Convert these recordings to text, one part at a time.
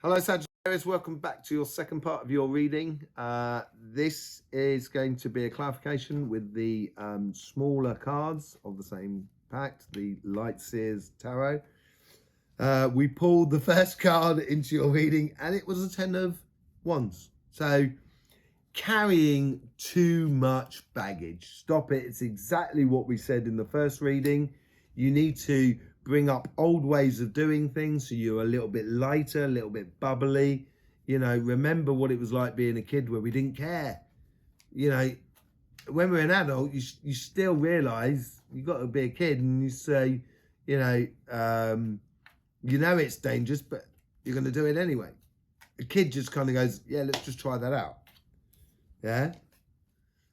Hello, Sagittarius. Welcome back to your second part of your reading. This is going to be a clarification with the smaller cards of the same pack, the Light Seers Tarot. We pulled the first card into your reading and it was a 10 of Wands. So carrying too much baggage. Stop it. It's exactly what we said in the first reading. You need to bring up old ways of doing things so you're a little bit lighter, a little bit bubbly. You know, remember what it was like being a kid where we didn't care. You know, when we're an adult, you still realise you've got to be a kid and you say, you know it's dangerous, but you're going to do it anyway. A kid just kind of goes, yeah, let's just try that out. Yeah.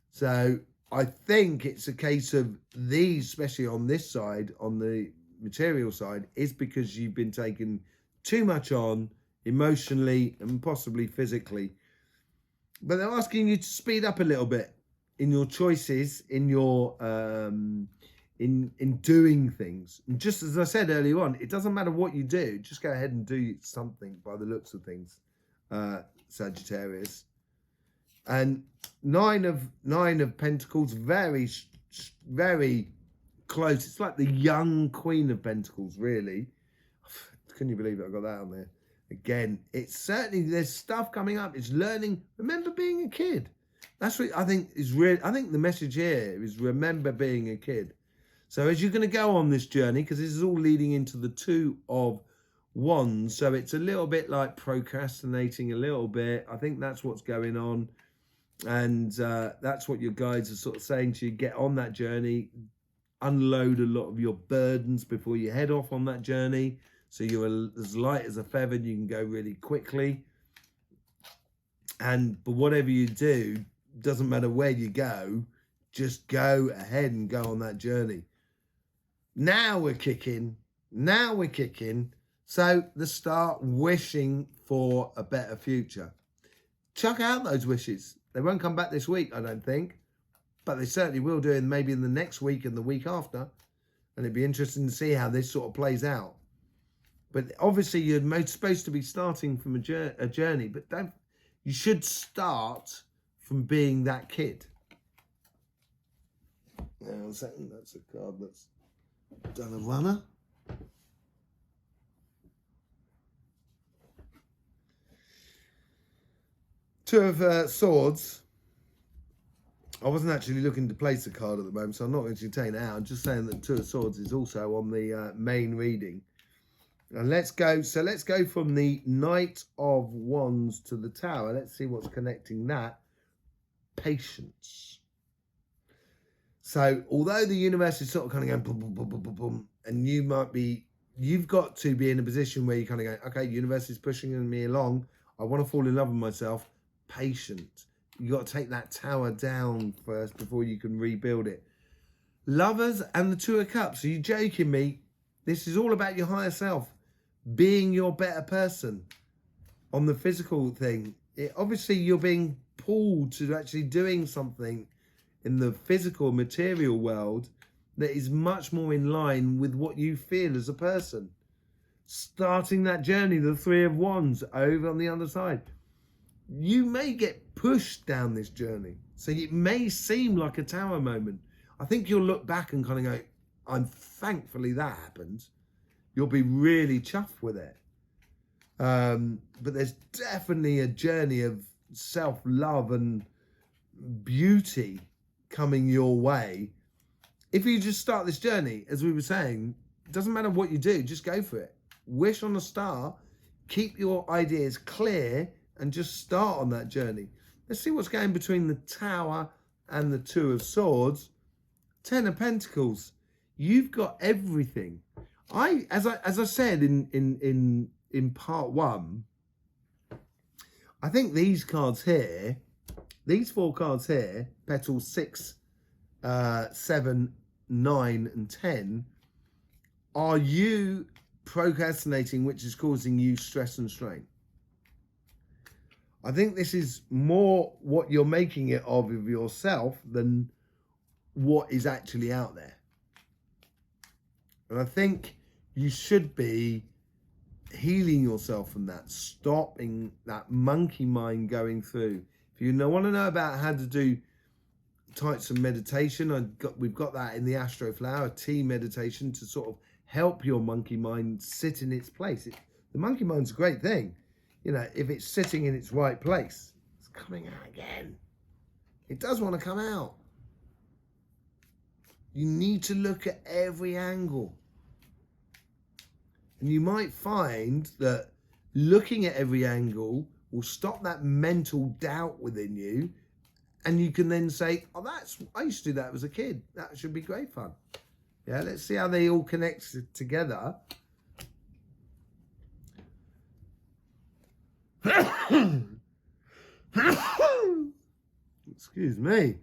So I think it's a case of these, especially on this side, on the material side, is because you've been taking too much on emotionally and possibly physically. But they're asking you to speed up a little bit in your choices, in your in doing things. And just as I said earlier on, it doesn't matter what you do, just go ahead and do something by the looks of things, Sagittarius. And nine of Pentacles, very close. It's like the young Queen of Pentacles, really. Can you believe it? I got that on there again. It's certainly, there's stuff coming up. It's learning. Remember being a kid. That's what I think is real. I think the message here is remember being a kid. So as you're going to go on this journey, because this is all leading into the Two of Wands, so it's a little bit like procrastinating a little bit. I think that's what's going on. And that's what your guides are sort of saying to you. Get on that journey, unload a lot of your burdens before you head off on that journey. So you're as light as a feather and you can go really quickly. But whatever you do, doesn't matter where you go, just go ahead and go on that journey. Now we're kicking. So start wishing for a better future. Chuck out those wishes. They won't come back this week, I don't think. But they certainly will do, maybe in the next week and the week after. And it'd be interesting to see how this sort of plays out. But obviously you're supposed to be starting from a journey, but you should start from being that kid. Hang on a second, that's a card that's done a runner. Two of Swords. I wasn't actually looking to place a card at the moment, so I'm not going to take it out. I'm just saying that Two of Swords is also on the main reading. And let's go from the Knight of Wands to the Tower. Let's see what's connecting that. Patience. So although the universe is sort of kind of going boom, boom, boom, boom, boom, boom, and you've got to be in a position where you kind of go, okay, universe is pushing me along. I want to fall in love with myself. Patient. You got to take that tower down first before you can rebuild it. Lovers and the Two of Cups. Are you joking me? This is all about your higher self. Being your better person. On the physical thing. Obviously, you're being pulled to actually doing something in the physical, material world that is much more in line with what you feel as a person. Starting that journey, the Three of Wands, over on the other side. You may get pushed down this journey. So it may seem like a tower moment. I think you'll look back and kind of go, I'm thankfully that happened. You'll be really chuffed with it. But there's definitely a journey of self-love and beauty coming your way. If you just start this journey, as we were saying, it doesn't matter what you do, just go for it. Wish on a star, keep your ideas clear, and just start on that journey. Let's see what's going between the Tower and the Two of Swords. Ten of Pentacles. You've got everything. As I said in part one, I think these cards here, these four cards here, petals 6, 7, 9, and 10, are you procrastinating, which is causing you stress and strain. I think this is more what you're making it of yourself than what is actually out there. And I think you should be healing yourself from that, stopping that monkey mind going through. If you want to know about how to do types of meditation, we've got that in the Astroflower tea meditation to sort of help your monkey mind sit in its place. The monkey mind's a great thing. You know, if it's sitting in its right place, it's coming out again. It does want to come out. You need to look at every angle. And you might find that looking at every angle will stop that mental doubt within you. And you can then say, oh, I used to do that as a kid. That should be great fun. Yeah, let's see how they all connect together. Excuse me.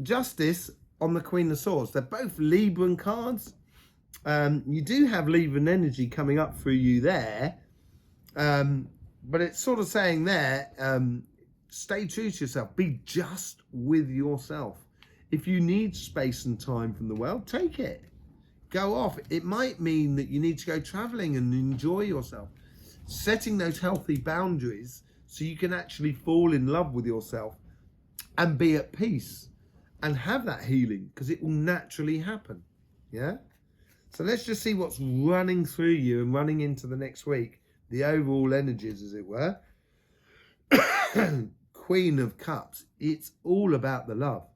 Justice on the Queen of Swords. They're both Libran cards. You do have Libran energy coming up through you there. But it's sort of saying there, stay true to yourself. Be just with yourself. If you need space and time from the world, take it. Go off. It might mean that you need to go traveling and enjoy yourself. Setting those healthy boundaries so you can actually fall in love with yourself and be at peace and have that healing, because it will naturally happen. Yeah? So let's just see what's running through you and running into the next week. The overall energies, as it were. Queen of Cups. It's all about the love.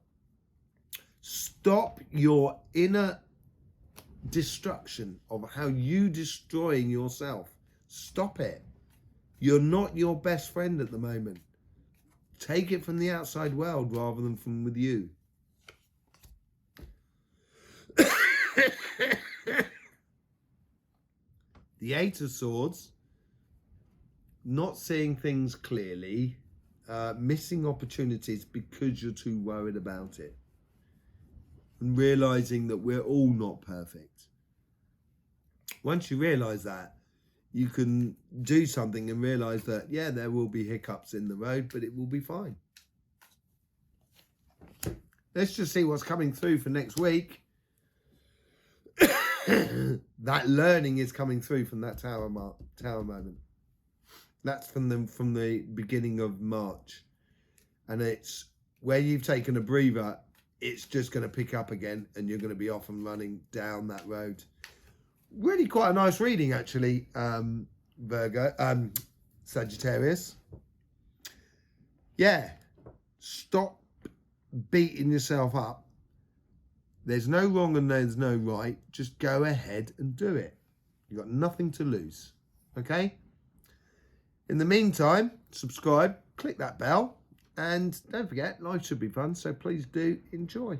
Stop your inner destruction of how you destroying yourself. Stop it. You're not your best friend at the moment. Take it from the outside world rather than from with you. The Eight of Swords. Not seeing things clearly. Missing opportunities because you're too worried about it. And realizing that we're all not perfect. Once you realize that, you can do something and realize that, yeah, there will be hiccups in the road, but it will be fine. Let's just see what's coming through for next week. That learning is coming through from that tower moment. That's from the beginning of March. And it's where you've taken a breather, it's just going to pick up again and you're going to be off and running down that road. Really quite a nice reading, actually, Sagittarius. Yeah, stop beating yourself up. There's no wrong and there's no right. Just go ahead and do it. You've got nothing to lose, okay? In the meantime, subscribe, click that bell, and don't forget, life should be fun, so please do enjoy.